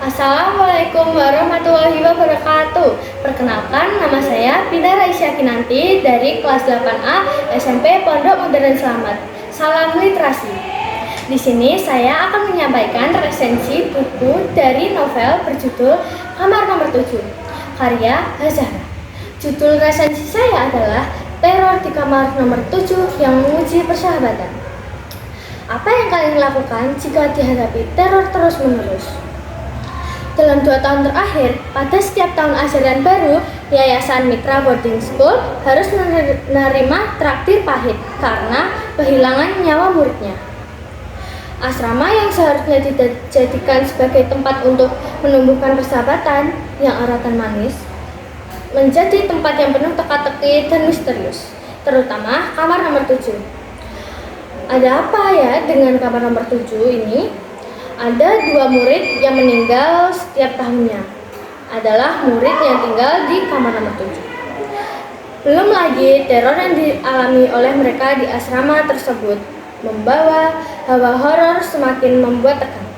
Assalamualaikum warahmatullahi wabarakatuh. Perkenalkan, nama saya Pina Raisya Kinanti dari kelas 8A SMP Pondok Modern Slamet. Salam literasi. Di sini saya akan menyampaikan resensi buku dari novel berjudul Kamar Nomor 7, karya Hazahra. Judul resensi saya adalah Teror di Kamar Nomor 7 yang menguji persahabatan. Apa yang kalian lakukan jika dihadapi teror terus-menerus? Dalam 2 tahun terakhir, pada setiap tahun ajaran baru, Yayasan Mitra Boarding School harus menerima traktir pahit karena kehilangan nyawa muridnya. Asrama yang seharusnya dijadikan sebagai tempat untuk menumbuhkan persahabatan yang erat dan manis, menjadi tempat yang penuh teka-teki dan misterius, terutama kamar nomor 7. Ada apa ya dengan kamar nomor 7 ini? Ada 2 murid yang meninggal setiap tahunnya. Adalah murid yang tinggal di kamar nomor 7. Belum lagi teror yang dialami oleh mereka di asrama tersebut membawa hawa horor semakin membuat tegang.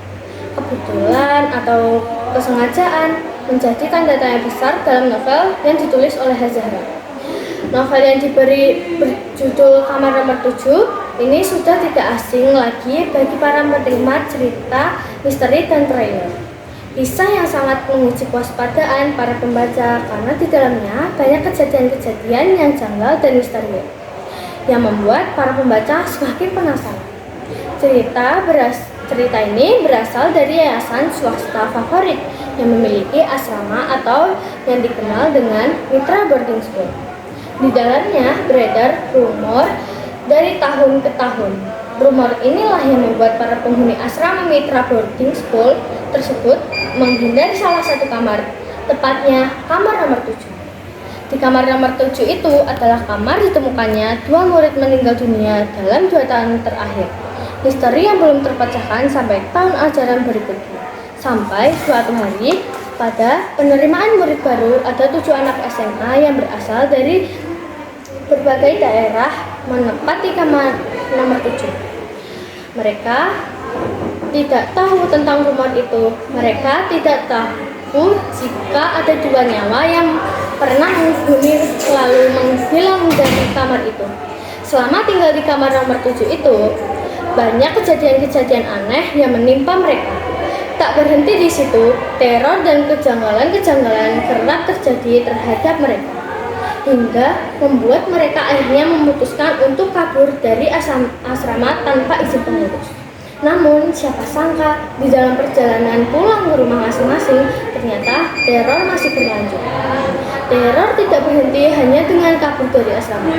Kebetulan atau kesengajaan menjadi tanda tanya besar dalam novel yang ditulis oleh Hazahra. Novel yang diberi berjudul Kamar Nomor 7 ini sudah tidak asing lagi bagi para penikmat cerita, misteri, dan thriller. Kisah yang sangat menguji kewaspadaan para pembaca karena di dalamnya banyak kejadian-kejadian yang janggal dan misterius yang membuat para pembaca semakin penasaran. Cerita ini berasal dari yayasan swasta favorit yang memiliki asrama atau yang dikenal dengan Mitra Boarding School. Di dalamnya beredar rumor dari tahun ke tahun. Rumor inilah yang membuat para penghuni asrama Mitra Boarding School tersebut menghindari salah satu kamar, tepatnya kamar nomor 7. Di kamar nomor 7 itu adalah kamar ditemukannya 2 murid meninggal dunia dalam 2 tahun terakhir. Misteri yang belum terpecahkan sampai tahun ajaran berikutnya. Sampai suatu hari, pada penerimaan murid baru, ada 7 anak SMA yang berasal dari berbagai daerah menempati kamar nomor 7. Mereka tidak tahu tentang rumor itu. Mereka tidak tahu jika ada 2 nyawa yang pernah menghuni lalu menghilang dari kamar itu. Selama tinggal di kamar nomor 7 itu, banyak kejadian-kejadian aneh yang menimpa mereka. Tak berhenti di situ, teror dan kejanggalan-kejanggalan kerap terjadi terhadap mereka, hingga membuat mereka akhirnya memutuskan untuk kabur dari asrama tanpa izin pengurus. Namun, siapa sangka di dalam perjalanan pulang ke rumah masing-masing, ternyata teror masih berlanjut. Teror tidak berhenti hanya dengan kabur dari asrama.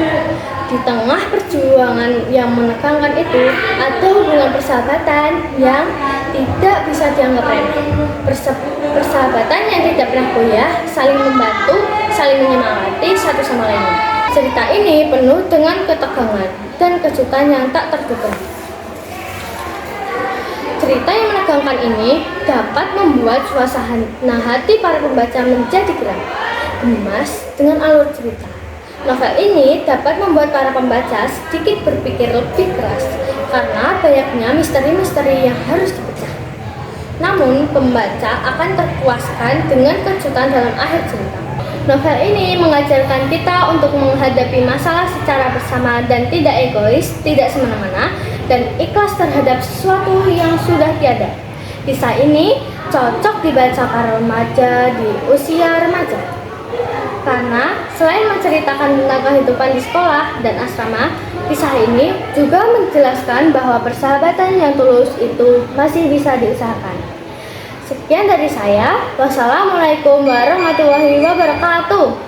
Di tengah perjuangan yang menegangkan itu, ada hubungan persahabatan yang tidak bisa dianggap remeh. Persahabatan yang tidak pernah goyah, saling membantu, saling menyemangati satu sama lain. Cerita ini penuh dengan ketegangan dan kejutan yang tak terduga. Cerita yang menegangkan ini dapat membuat suasana hati para pembaca menjadi gemas dengan alur cerita. Novel ini dapat membuat para pembaca sedikit berpikir lebih keras karena banyaknya misteri-misteri yang harus dipecahkan. Namun, pembaca akan terpuaskan dengan kejutan dalam akhir cerita. Novel ini mengajarkan kita untuk menghadapi masalah secara bersama dan tidak egois, tidak semena-mena, dan ikhlas terhadap sesuatu yang sudah tiada. Kisah ini cocok dibaca para remaja di usia remaja, karena selain menceritakan tentang kehidupan di sekolah dan asrama, kisah ini juga menjelaskan bahwa persahabatan yang tulus itu masih bisa diusahakan. Sekian dari saya. Wassalamualaikum warahmatullahi wabarakatuh.